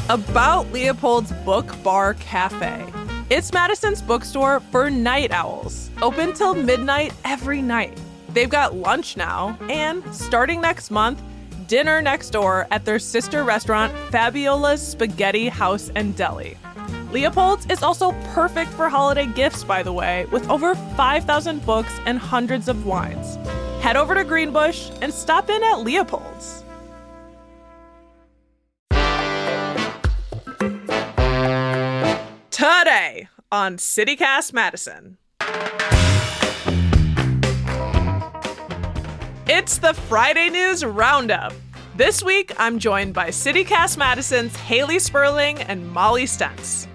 about Leopold's Book Bar Cafe. It's Madison's bookstore for night owls, open till midnight every night. They've got lunch now, and starting next month, dinner next door at their sister restaurant, Fabiola's Spaghetti House and Deli. Leopold's is also perfect for holiday gifts, by the way, with over 5,000 books and hundreds of wines. Head over to Greenbush and stop in at Leopold's. Today on CityCast Madison. It's the Friday News Roundup. This week, I'm joined by CityCast Madison's Haley Sperling and Molly Stentz.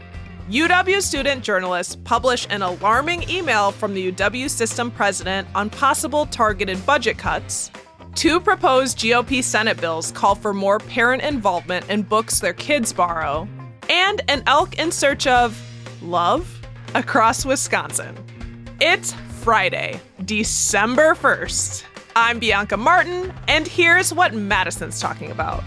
UW student journalists publish an alarming email from the UW system president on possible targeted budget cuts. 2 proposed GOP Senate bills call for more parent involvement in books their kids borrow. And an elk in search of love across Wisconsin. It's Friday, December 1st. I'm Bianca Martin, and here's what Madison's talking about.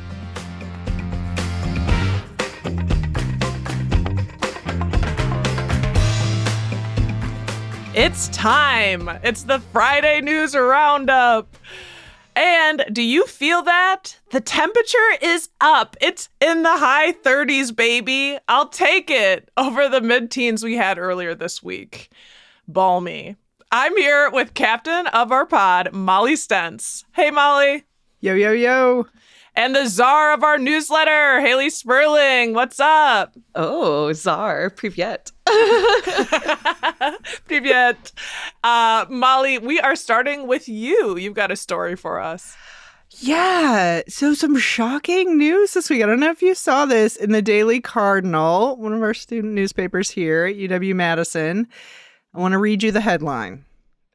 It's time. It's the Friday News Roundup. And do you feel that? The temperature is up. It's in the high 30s, baby. I'll take it over the mid-teens we had earlier this week. Balmy. I'm here with captain of our pod, Molly Stentz. Hey, Molly. Yo, yo, yo. And the czar of our newsletter, Haley Sperling. What's up? Oh, czar. Privyet. Privyet. Molly, we are starting with you. You've got a story for us. Yeah. So some shocking news this week. I don't know if you saw this in the Daily Cardinal, one of our student newspapers here at UW-Madison. I want to read you the headline.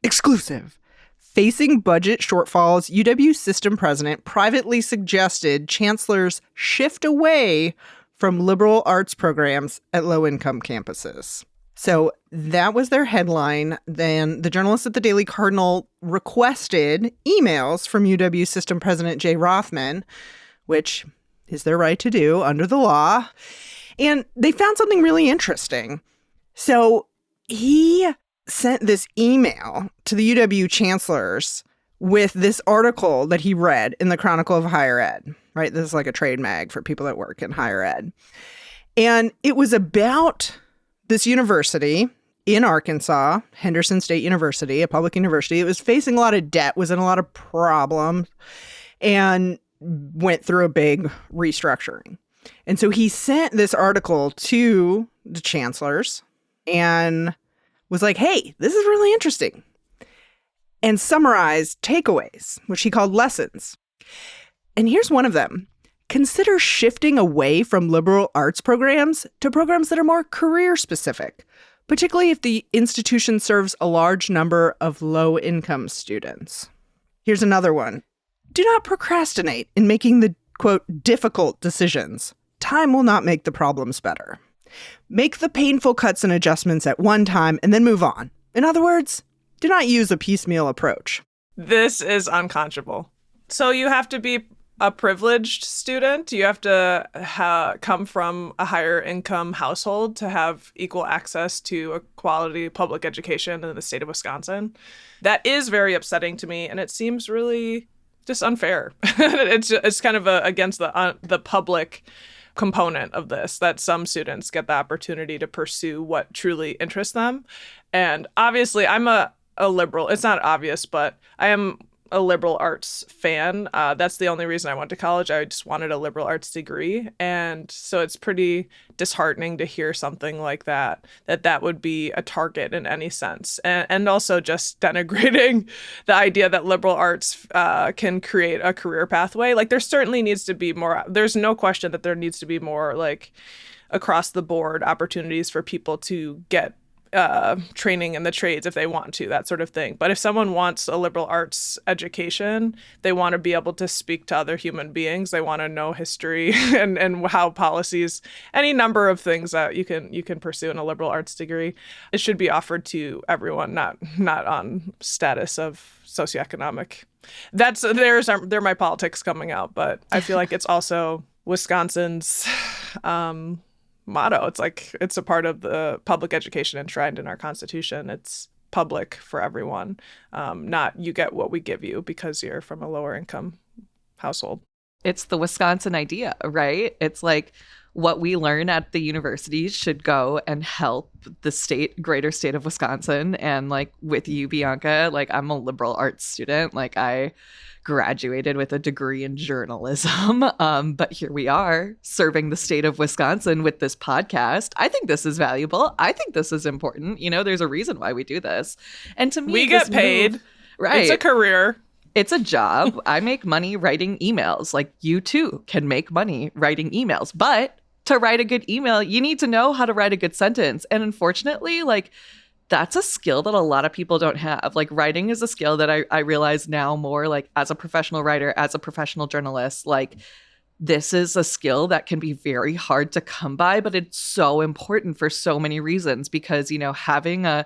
Exclusive. Facing budget shortfalls, UW system president privately suggested chancellors shift away from liberal arts programs at low-income campuses. So that was their headline. Then the journalists at the Daily Cardinal requested emails from UW system president Jay Rothman, which is their right to do under the law. And they found something really interesting. So he sent this email to the UW chancellors with this article that he read in the Chronicle of Higher Ed, right? This is like a trade mag for people that work in higher ed. And it was about this university in Arkansas, Henderson State University, a public university. It was facing a lot of debt, was in a lot of problems, and went through a big restructuring. And so he sent this article to the chancellors and was like, hey, this is really interesting, and summarized takeaways, which he called lessons. And here's one of them. Consider shifting away from liberal arts programs to programs that are more career-specific, particularly if the institution serves a large number of low-income students. Here's another one. Do not procrastinate in making the, quote, difficult decisions. Time will not make the problems better. Make the painful cuts and adjustments at one time and then move on. In other words, do not use a piecemeal approach. This is unconscionable. So you have to be a privileged student. You have to come from a higher income household to have equal access to a quality public education in the state of Wisconsin. That is very upsetting to me, and it seems really just unfair. It's kind of against the public component of this, that some students get the opportunity to pursue what truly interests them. And obviously, I'm a liberal. It's not obvious, but I am a liberal arts fan. That's the only reason I went to college. I just wanted a liberal arts degree. And so it's pretty disheartening to hear something like that would be a target in any sense. And also just denigrating the idea that liberal arts can create a career pathway. Like, there certainly needs to be more. There's no question that there needs to be more, like, across the board opportunities for people to get training in the trades if they want to, that sort of thing. But if someone wants a liberal arts education, they want to be able to speak to other human beings. They want to know history and how policies, any number of things that you can pursue in a liberal arts degree. It should be offered to everyone, not on status of socioeconomic. They're my politics coming out, but I feel like it's also Wisconsin's motto. It's like it's a part of the public education enshrined in our Constitution. It's public for everyone, not you get what we give you because you're from a lower income household. It's the Wisconsin idea, right? It's like what we learn at the universities should go and help the greater state of Wisconsin. And like with you, Bianca, like I'm a liberal arts student. Like I graduated with a degree in journalism. But here we are serving the state of Wisconsin with this podcast. I think this is valuable. I think this is important. You know, there's a reason why we do this. And to me, we get paid. Right. It's a career. It's a job. I make money writing emails. Like you too can make money writing emails. But to write a good email, you need to know how to write a good sentence. And unfortunately, like that's a skill that a lot of people don't have. Like writing is a skill that I realize now more like as a professional writer, as a professional journalist, like this is a skill that can be very hard to come by, but it's so important for so many reasons because, you know, having a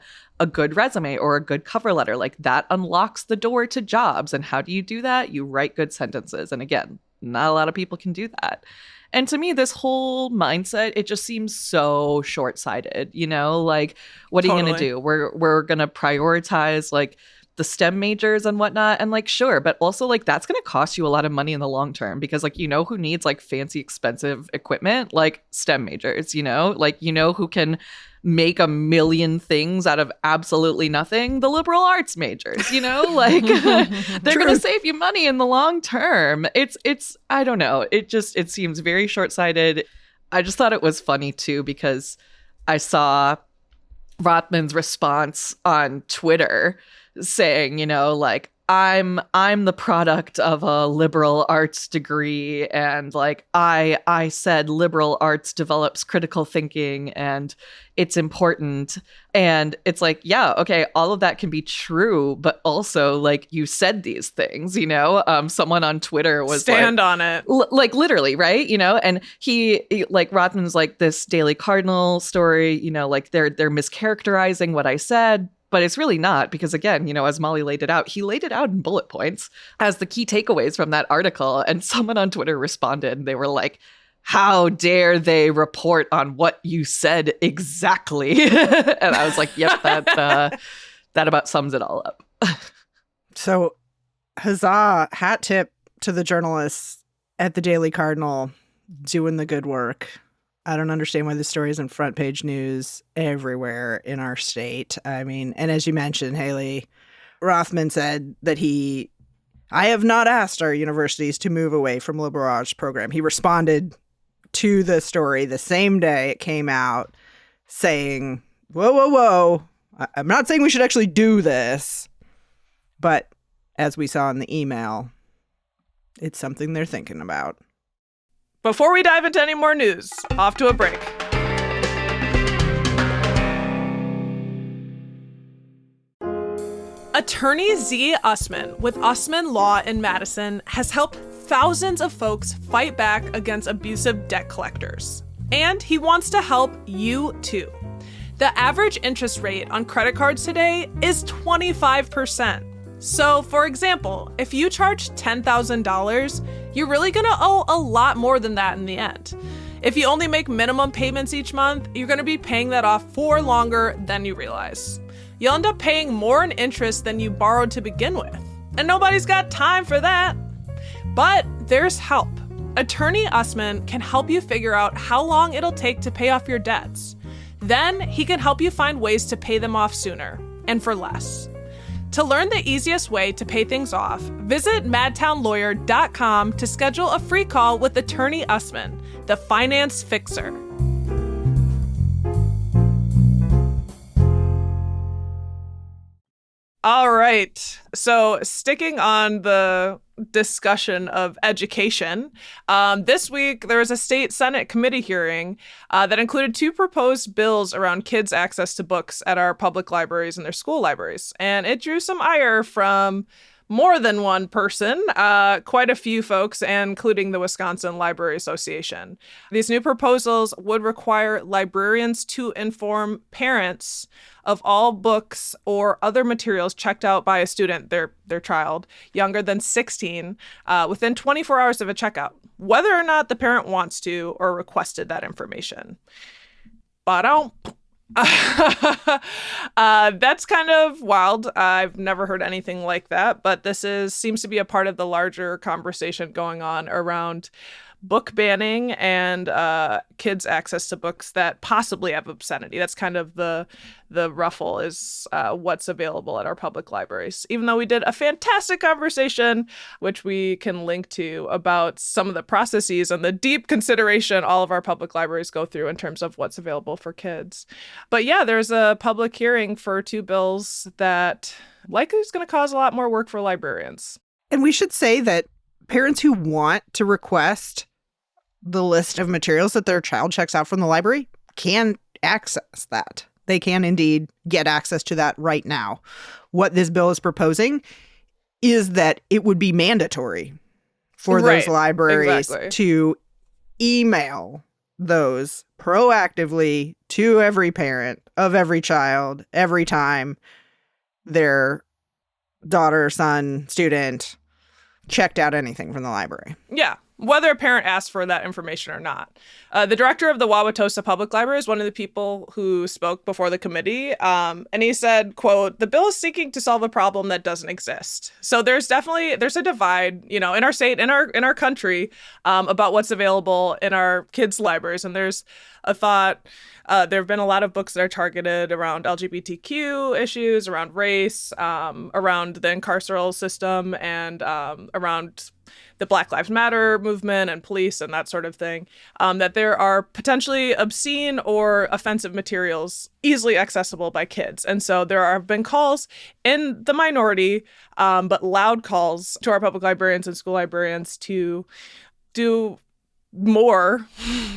good resume or a good cover letter, like that unlocks the door to jobs. And how do you do that? You write good sentences. And again, not a lot of people can do that. And to me, this whole mindset, it just seems so short-sighted, you know, like, what are you going to do? We're going to prioritize like the STEM majors and whatnot. And like, sure. But also like, that's going to cost you a lot of money in the long term because like, you know, who needs like fancy, expensive equipment? Like STEM majors, you know, like, you know, who can make a million things out of absolutely nothing? The liberal arts majors, you know, like they're going to save you money in the long term. It's, I don't know. It seems very short-sighted. I just thought it was funny too, because I saw Rothman's response on Twitter saying, you know, like, I'm the product of a liberal arts degree, and like I said liberal arts develops critical thinking and it's important. And it's like, yeah, okay, all of that can be true, but also like you said these things, you know. Someone on Twitter was stand like, on it, like literally, right, you know. And he like Rothman's like this Daily Cardinal story, you know, like they're mischaracterizing what I said. But it's really not, because again, you know, as Molly laid it out, he laid it out in bullet points as the key takeaways from that article. And someone on Twitter responded and they were like, how dare they report on what you said exactly? And I was like, yep, that about sums it all up. So huzzah, hat tip to the journalists at the Daily Cardinal doing the good work. I don't understand why this story isn't front page news everywhere in our state. I mean, and as you mentioned, Haley, Rothman said that I have not asked our universities to move away from liberal arts program. He responded to the story the same day it came out saying, whoa. I'm not saying we should actually do this, but as we saw in the email, it's something they're thinking about. Before we dive into any more news, off to a break. Attorney Z. Usman with Usman Law in Madison has helped thousands of folks fight back against abusive debt collectors. And he wants to help you too. The average interest rate on credit cards today is 25%. So, for example, if you charge $10,000, you're really gonna owe a lot more than that in the end. If you only make minimum payments each month, you're gonna be paying that off for longer than you realize. You'll end up paying more in interest than you borrowed to begin with. And nobody's got time for that. But there's help. Attorney Usman can help you figure out how long it'll take to pay off your debts. Then he can help you find ways to pay them off sooner and for less. To learn the easiest way to pay things off, visit madtownlawyer.com to schedule a free call with Attorney Usman, the finance fixer. All right. So sticking on the discussion of education, this week there was a state Senate committee hearing that included two proposed bills around kids' access to books at our public libraries and their school libraries. And it drew some ire from more than one person, quite a few folks, including the Wisconsin Library Association. These new proposals would require librarians to inform parents of all books or other materials checked out by a student, their child, younger than 16, within 24 hours of a checkout, whether or not the parent wants to or requested that information. Ba-dum. That's kind of wild. I've never heard anything like that, but this seems to be a part of the larger conversation going on around book banning and kids' access to books that possibly have obscenity. That's kind of the ruffle is what's available at our public libraries. Even though we did a fantastic conversation, which we can link to, about some of the processes and the deep consideration all of our public libraries go through in terms of what's available for kids. But yeah, there's a public hearing for 2 bills that likely is going to cause a lot more work for librarians. And we should say that parents who want to request the list of materials that their child checks out from the library can access that. They can indeed get access to that right now. What this bill is proposing is that it would be mandatory for those libraries to email those proactively to every parent of every child every time their daughter, son, student checked out anything from the library. Yeah. Whether a parent asked for that information or not. The director of the Wauwatosa Public Library is one of the people who spoke before the committee, and he said, quote, "The bill is seeking to solve a problem that doesn't exist." So there's a divide, in our state, in our country, about what's available in our kids' libraries. And there's a thought, there have been a lot of books that are targeted around LGBTQ issues, around race, around the incarceral system, and around the Black Lives Matter movement and police and that sort of thing, that there are potentially obscene or offensive materials easily accessible by kids. And so there have been calls in the minority, but loud calls to our public librarians and school librarians to do more,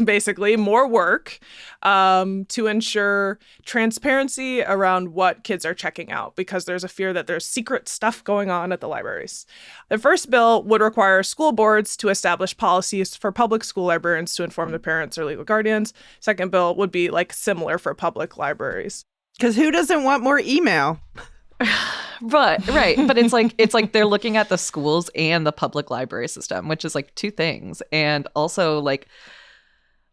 basically more work, to ensure transparency around what kids are checking out, because there's a fear that there's secret stuff going on at the libraries. The first bill would require school boards to establish policies for public school librarians to inform their parents or legal guardians. Second bill would be similar for public libraries. Because who doesn't want more email? But it's like they're looking at the schools and the public library system, which is 2 things. And also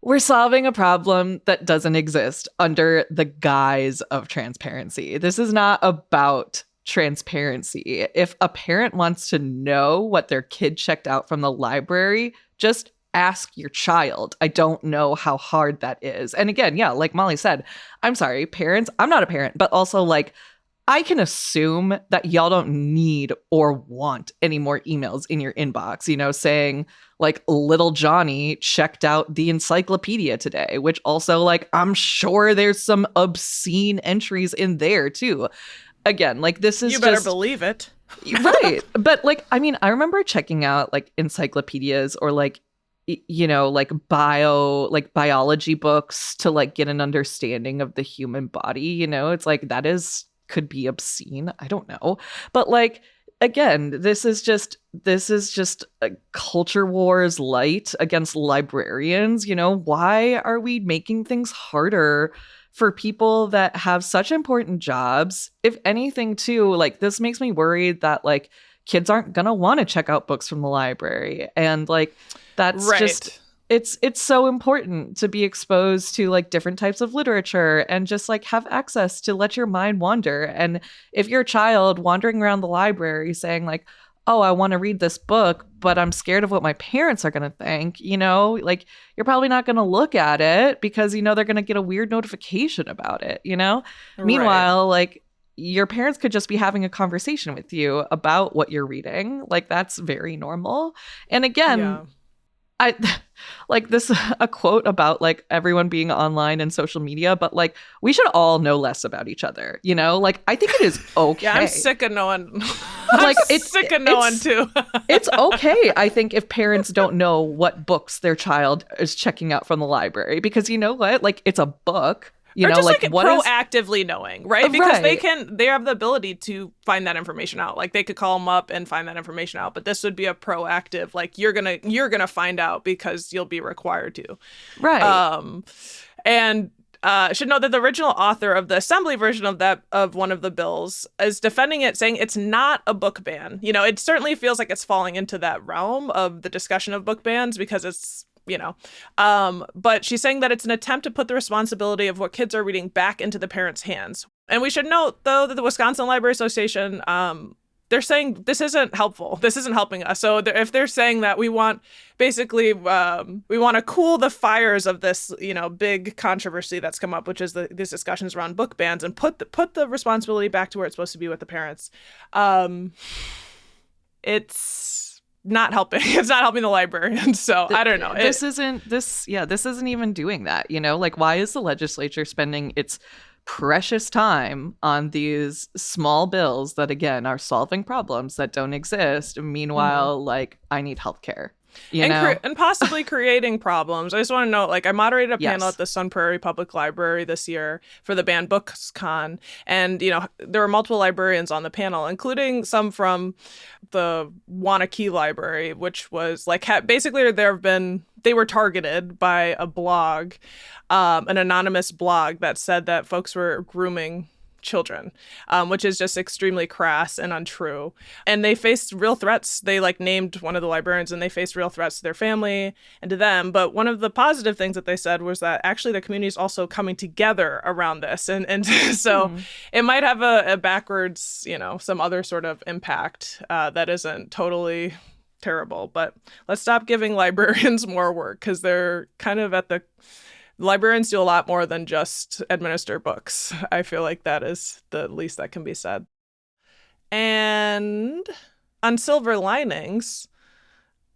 we're solving a problem that doesn't exist under the guise of transparency. This is not about transparency. If a parent wants to know what their kid checked out from the library, just ask your child. I don't know how hard that is. And again, yeah, like Molly said, I'm sorry, parents, I'm not a parent, but also I can assume that y'all don't need or want any more emails in your inbox, saying little Johnny checked out the encyclopedia today, which also I'm sure there's some obscene entries in there too. Again, this is you better believe it. Right. But I remember checking out encyclopedias or biology books to get an understanding of the human body. It's that could be obscene. I don't know. But again, this is just a culture wars light against librarians. Why are we making things harder for people that have such important jobs? If anything, too, this makes me worried that kids aren't gonna want to check out books from the library, and that's right. Just it's so important to be exposed to different types of literature and just have access to let your mind wander. And if your child wandering around the library saying oh, I want to read this book, but I'm scared of what my parents are going to think, you're probably not going to look at it because, they're going to get a weird notification about it, Right. Meanwhile, your parents could just be having a conversation with you about what you're reading. That's very normal. And again, yeah. I this a quote about everyone being online and social media, but we should all know less about each other, I think it is okay. Yeah, I'm sick of knowing. It's sick of knowing too. It's okay, I think, if parents don't know what books their child is checking out from the library, because you know what, it's a book. You or know, just like like what is proactively knowing, right? Because right. they have the ability to find that information out. Like they could call them up and find that information out. But this would be a proactive, like you're gonna find out because you'll be required to. Right. Um, and should note that the original author of the assembly version of one of the bills is defending it, saying it's not a book ban. You know, it certainly feels like it's falling into that realm of the discussion of book bans because it's but she's saying that it's an attempt to put the responsibility of what kids are reading back into the parents' hands. And we should note, though, that the Wisconsin Library Association, they're saying this isn't helpful. This isn't helping us. So if they're saying that we want, basically, we want to cool the fires of this, big controversy that's come up, which is these discussions around book bans, and put the responsibility back to where it's supposed to be with the parents. It's not helping. It's not helping the librarians. So I don't know. This isn't even doing that. Like, why is the legislature spending its precious time on these small bills that, again, are solving problems that don't exist? Meanwhile, like, I need healthcare. And possibly creating problems. I just want to note, like, I moderated a panel Yes. at the Sun Prairie Public Library this year for the Banned Books Con, and there were multiple librarians on the panel, including some from the Wanakee Library, which was like basically they were targeted by a blog, an anonymous blog that said that folks were grooming children, which is just extremely crass and untrue. And they faced real threats. They named one of the librarians, and they faced real threats to their family and to them. But one of the positive things that they said was that actually the community is also coming together around this. And so it might have a backwards, some other sort of impact that isn't totally terrible. But let's stop giving librarians more work, because they're kind of librarians do a lot more than just administer books. I feel like that is the least that can be said. And on silver linings,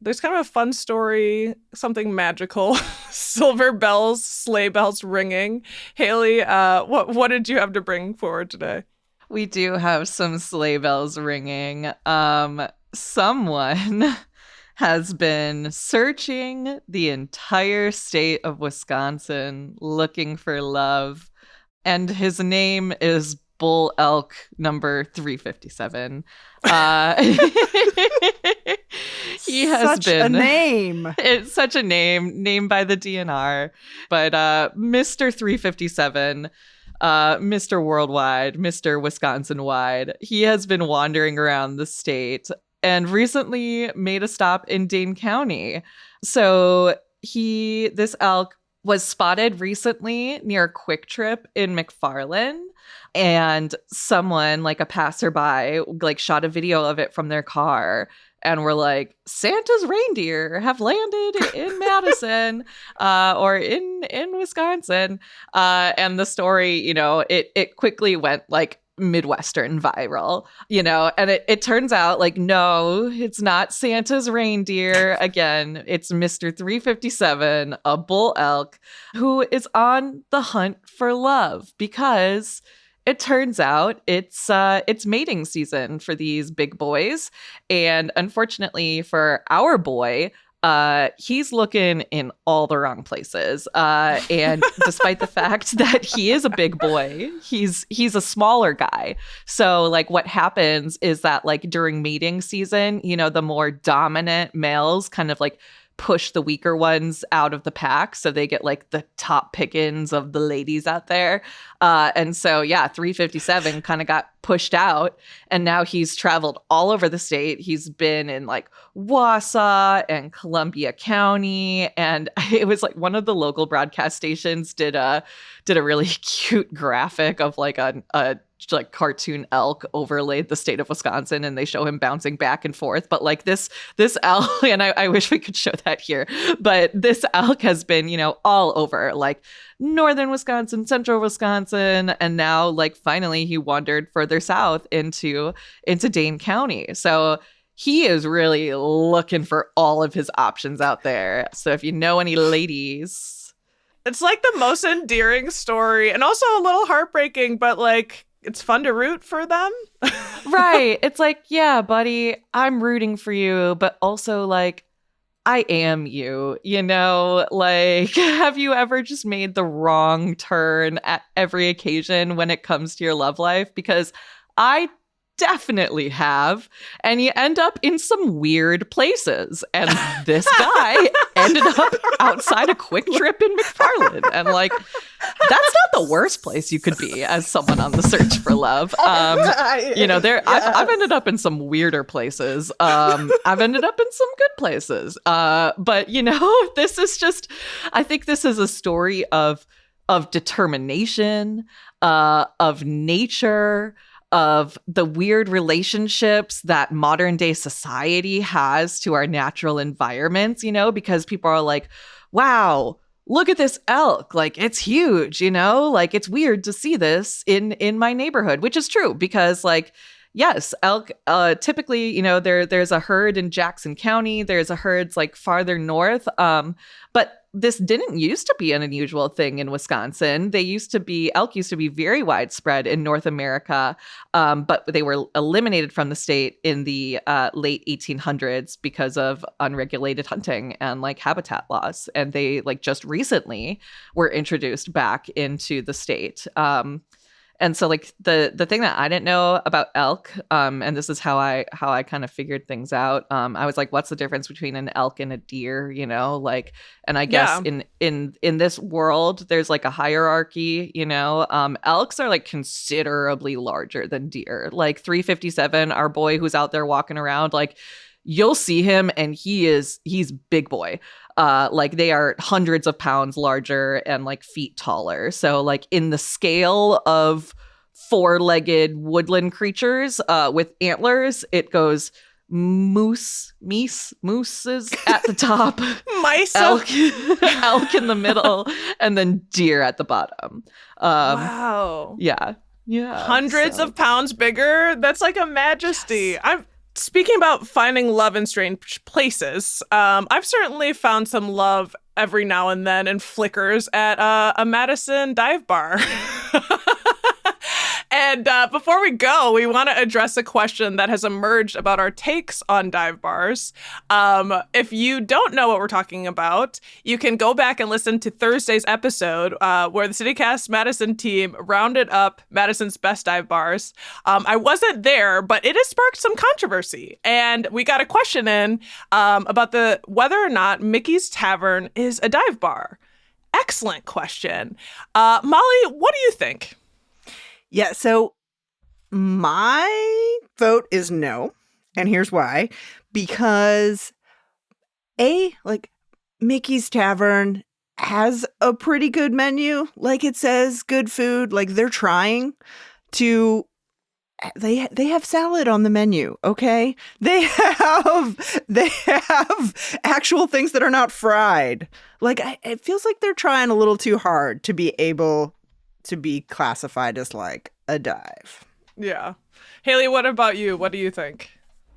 there's kind of a fun story, something magical. Silver bells, sleigh bells ringing. Haley, what did you have to bring forward today? We do have some sleigh bells ringing. Someone has been searching the entire state of Wisconsin looking for love, and his name is Bull Elk number 357. He has such a name. It's such a name named by the DNR, but Mr. 357. Mr. Worldwide, Mr. Wisconsin wide. He has been wandering around the state and recently made a stop in Dane County. So this elk was spotted recently near Quick Trip in McFarland, and someone, like a passerby, shot a video of it from their car and were like, Santa's reindeer have landed in Madison or in Wisconsin. And the story, it quickly went Midwestern viral, and it turns out no, it's not Santa's reindeer. Again, it's Mr. 357, a bull elk, who is on the hunt for love, because it turns out it's mating season for these big boys. And unfortunately for our boy, he's looking in all the wrong places. And despite the fact that he is a big boy, he's a smaller guy. So what happens is that during mating season, the more dominant males kind of push the weaker ones out of the pack, so they get the top pickings of the ladies out there. And so 357 kind of got pushed out, and now he's traveled all over the state. He's been in Wausau and Columbia County, and it was one of the local broadcast stations did a really cute graphic of a cartoon elk overlaid the state of Wisconsin, and they show him bouncing back and forth. But this elk, and I wish we could show that here, but this elk has been, all over northern Wisconsin, central Wisconsin, and now finally he wandered further south into Dane County. So he is really looking for all of his options out there. So if you know any ladies, it's the most endearing story, and also a little heartbreaking, but it's fun to root for them. Right. It's yeah, buddy, I'm rooting for you, but also I am you, like, have you ever just made the wrong turn at every occasion when it comes to your love life? Because I definitely have. And you end up in some weird places. And this guy ended up outside a Quick Trip in McFarland. And like, that's not the worst place you could be as someone on the search for love. I've ended up in some weirder places. I've ended up in some good places. But this is just, I think this is a story of determination, of nature, of the weird relationships that modern day society has to our natural environments, because people are like, wow, look at this elk. Like, it's huge, like, it's weird to see this in my neighborhood, which is true because, like, yes, elk, typically, there's a herd in Jackson County. There's a herds like farther north. But this didn't used to be an unusual thing in Wisconsin. Elk used to be very widespread in North America, but they were eliminated from the state in the late 1800s because of unregulated hunting and like habitat loss. And they like just recently were introduced back into the state. And so like the thing that I didn't know about elk, and this is how I kind of figured things out. I was like, what's the difference between an elk and a deer? And I guess in this world, there's like a hierarchy. Elks are like considerably larger than deer. Like 357, our boy who's out there walking around, like you'll see him and he's big boy. Like they are hundreds of pounds larger and like feet taller. So like in the scale of four-legged woodland creatures with antlers, it goes moose is at the top, mice, elk in the middle, and then deer at the bottom. Wow. Yeah. Hundreds of pounds bigger. That's like a majesty. Yes. I'm speaking about finding love in strange places. I've certainly found some love every now and then in flickers at a Madison dive bar. And before we go, we want to address a question that has emerged about our takes on dive bars. If you don't know what we're talking about, you can go back and listen to Thursday's episode where the CityCast Madison team rounded up Madison's best dive bars. I wasn't there, but it has sparked some controversy. And we got a question in about whether or not Mickey's Tavern is a dive bar. Excellent question. Molly, what do you think? Yeah, so my vote is no, and here's why. Because Mickey's Tavern has a pretty good menu. Like it says good food, like they're trying to they have salad on the menu, okay? They have actual things that are not fried. Like it feels like they're trying a little too hard to be able to be classified as like a dive. Yeah. Haley, what about you? What do you think?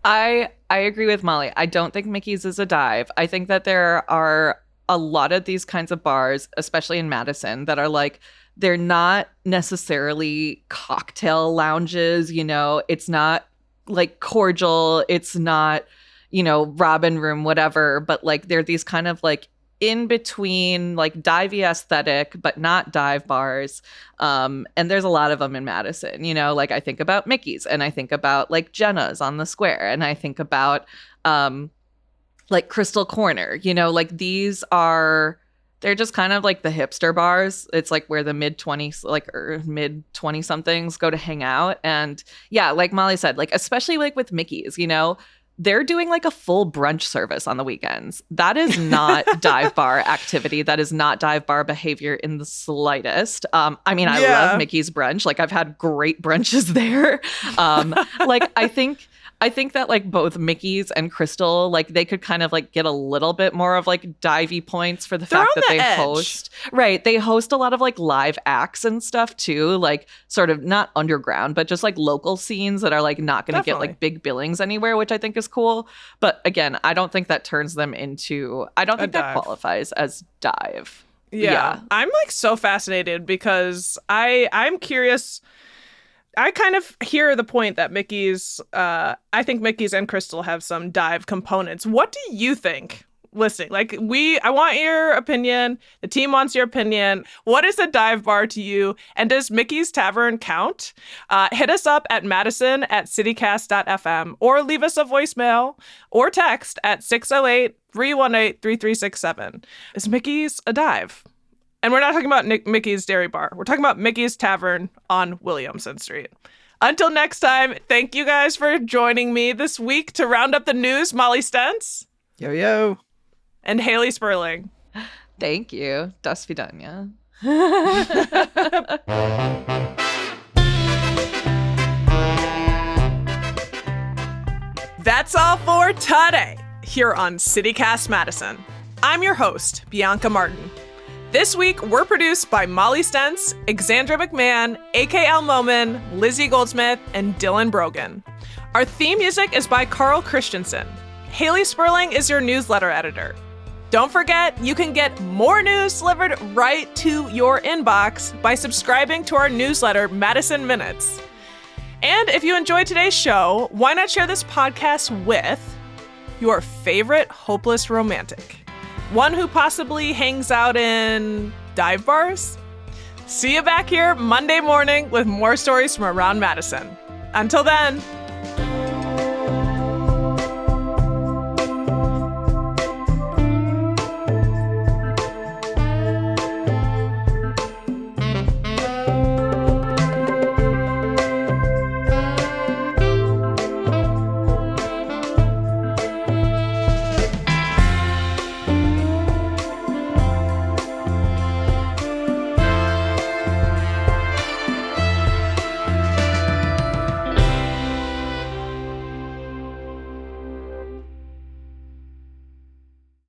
I agree with Molly. I don't think Mickey's is a dive. I think that there are a lot of these kinds of bars, especially in Madison, that are like, they're not necessarily cocktail lounges, it's not like cordial, it's not, Robin Room, whatever, but like they're these kind of like in between like divey aesthetic, but not dive bars. And there's a lot of them in Madison, like I think about Mickey's and I think about like Jenna's on the square and I think about like Crystal Corner, like they're just kind of like the hipster bars. It's like where the mid-20s, like or mid-20 somethings go to hang out. And yeah, like Molly said, like especially like with Mickey's, they're doing like a full brunch service on the weekends. That is not dive bar activity. That is not dive bar behavior in the slightest. I love Mickey's brunch. Like I've had great brunches there. Like I think that like both Mickey's and Crystal, like they could kind of like get a little bit more of like divey points for the fact that they host. Right. They host a lot of like live acts and stuff too, like sort of not underground, but just like local scenes that are like not going to get like big billings anywhere, which I think is cool. But again, I don't think that turns them into, I don't think that qualifies as dive. Yeah. I'm like so fascinated because I'm curious. I kind of hear the point that Mickey's, I think Mickey's and Crystal have some dive components. What do you think? listening. Like, I want your opinion. The team wants your opinion. What is a dive bar to you? And does Mickey's Tavern count? Hit us up at madison@citycast.fm or leave us a voicemail or text at 608-318-3367. Is Mickey's a dive? And we're not talking about Mickey's Dairy Bar. We're talking about Mickey's Tavern on Williamson Street. Until next time, thank you guys for joining me this week to round up the news. Molly Stentz. Yo, yo. And Haley Sperling. Thank you. Das vidanya. That's all for today here on CityCast Madison. I'm your host, Bianca Martin. This week, we're produced by Molly Stentz, Exandra McMahon, A.K.L. Moman, Lizzie Goldsmith, and Dylan Brogan. Our theme music is by Carl Christensen. Haley Sperling is your newsletter editor. Don't forget, you can get more news delivered right to your inbox by subscribing to our newsletter, Madison Minutes. And if you enjoyed today's show, why not share this podcast with your favorite hopeless romantic? One who possibly hangs out in dive bars? See you back here Monday morning with more stories from around Madison. Until then,